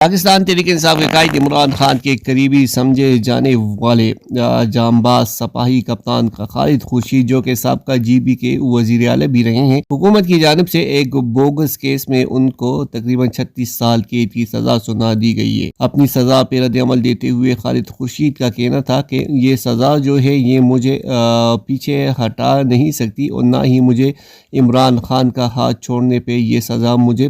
پاکستان تحریک انصاف کے قائد عمران خان کے قریبی سمجھے جانے والے جانباز سپاہی کپتان خالد خورشید، جو کہ سابقہ جی بی کے وزیر اعلیٰ بھی رہے ہیں، حکومت کی جانب سے ایک بوگس کیس میں ان کو تقریباً 36 سال قید کی سزا سنا دی گئی ہے۔ اپنی سزا پہ رد عمل دیتے ہوئے خالد خورشید کا کہنا تھا کہ یہ سزا جو ہے یہ مجھے پیچھے ہٹا نہیں سکتی، اور نہ ہی مجھے عمران خان کا ہاتھ چھوڑنے پہ یہ سزا مجھے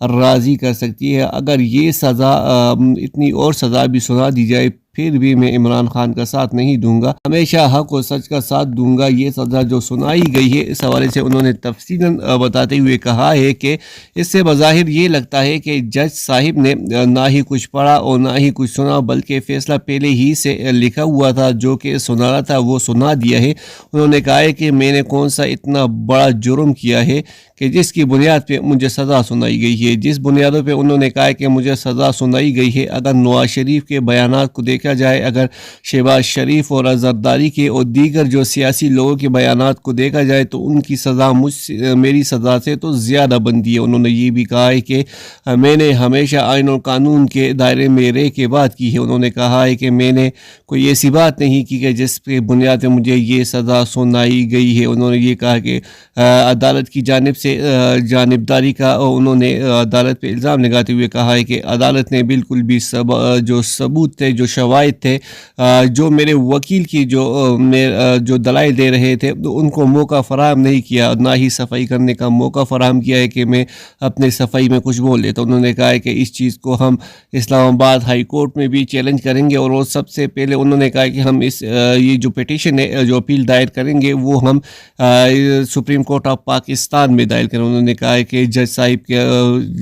راضی کر سکتی ہے۔ اگر یہ سزا اتنی اور سزا بھی سنا دی جائے پھر بھی میں عمران خان کا ساتھ نہیں دوں گا، ہمیشہ حق و سچ کا ساتھ دوں گا۔ یہ سزا جو سنائی گئی ہے، اس حوالے سے انہوں نے تفصیلاً بتاتے ہوئے کہا ہے کہ اس سے بظاہر یہ لگتا ہے کہ جج صاحب نے نہ ہی کچھ پڑھا اور نہ ہی کچھ سنا، بلکہ فیصلہ پہلے ہی سے لکھا ہوا تھا، جو کہ سنانا تھا وہ سنا دیا ہے۔ انہوں نے کہا ہے کہ میں نے کون سا اتنا بڑا جرم کیا ہے کہ جس کی بنیاد پہ مجھے سزا سنائی گئی ہے۔ جس بنیادوں پہ انہوں نے کہا ہے کہ مجھے سزا سنائی گئی ہے، اگر نواز شریف کے بیانات کو دیکھا جائے، اگر شہباز شریف اور زرداری کے اور دیگر جو سیاسی لوگوں کے بیانات کو دیکھا جائے تو ان کی سزا میری سزا سے تو زیادہ بنتی ہے۔ انہوں نے یہ بھی کہا ہے کہ میں نے ہمیشہ آئین اور قانون کے دائرے میں رہ کے بات کی ہے۔ انہوں نے کہا ہے کہ میں نے کوئی ایسی بات نہیں کی کہ جس پہ بنیاد پہ مجھے یہ سزا سنائی گئی ہے۔ انہوں نے یہ کہا کہ عدالت کی جانب سے جانبداری کا انہوں نے عدالت پہ الزام لگاتے ہوئے کہا ہے کہ عدالت نے بالکل بھی جو ثبوت تھے، جو شواہد تھے، جو میرے وکیل کی جو دلائل دے رہے تھے ان کو موقع فراہم نہیں کیا، نہ ہی صفائی کرنے کا موقع فراہم کیا ہے کہ میں اپنے صفائی میں کچھ بول لیتا۔ انہوں نے کہا ہے کہ اس چیز کو ہم اسلام آباد ہائی کورٹ میں بھی چیلنج کریں گے، اور وہ سب سے پہلے انہوں نے کہا کہ ہم یہ جو پٹیشن ہے، جو اپیل دائر کریں گے، وہ ہم سپریم کورٹ آف پاکستان میں دائر کریں۔ انہوں نے کہا ہے کہ جج صاحب کے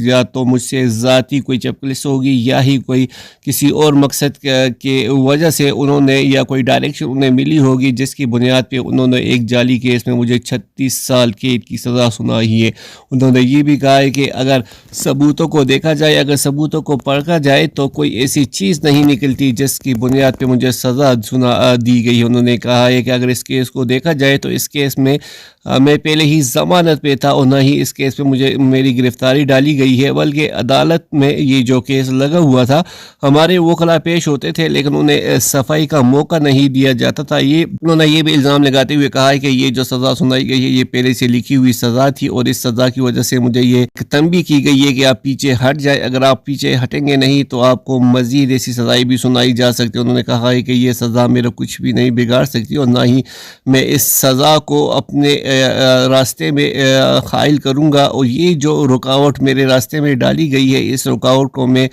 یا تو مجھ سے ذاتی کوئی چپکلس ہوگی یا ہی کوئی کسی اور مقصد کے وجہ سے انہوں نے یا کوئی ڈائریکشن انہیں ملی ہوگی، جس کی بنیاد پہ انہوں نے ایک جعلی کیس میں مجھے 36 سال قید کی سزا سنائی ہے۔ انہوں نے یہ بھی کہا ہے کہ اگر ثبوتوں کو دیکھا جائے، اگر ثبوتوں کو پرکھا جائے تو کوئی ایسی چیز نہیں نکلتی جس کی بنیاد پہ مجھے سزا سنا دی گئی۔ انہوں نے کہا ہے کہ اگر اس کیس کو دیکھا جائے تو اس کیس میں میں پہلے ہی ضمانت پہ تھا، اور نہ ہی اس کیس پہ میری گرفتاری ڈالی گئی ہے، بلکہ عدالت میں یہ جو کیس لگا ہوا تھا ہمارے وکلاء پیش ہوتے تھے لیکن انہیں صفائی کا موقع نہیں دیا جاتا تھا۔ انہوں نے یہ بھی الزام لگاتے ہوئے کہا ہے کہ یہ جو سزا سنائی گئی ہے یہ پہلے سے لکھی ہوئی سزا تھی، اور اس سزا کی وجہ سے مجھے یہ تنبیہ کی گئی ہے کہ آپ پیچھے ہٹ جائے، اگر آپ پیچھے ہٹیں گے نہیں تو آپ کو مزید ایسی سزائیں بھی سنائی جا سکتی۔ انہوں نے کہا ہے کہ یہ سزا میرا کچھ بھی نہیں بگاڑ سکتی، اور نہ ہی میں اس سزا کو اپنے راستے میں حائل کروں گا، اور یہ جو رکاوٹ میرے راستے میں ڈالی گئی ہے اس رکاوٹ کو میں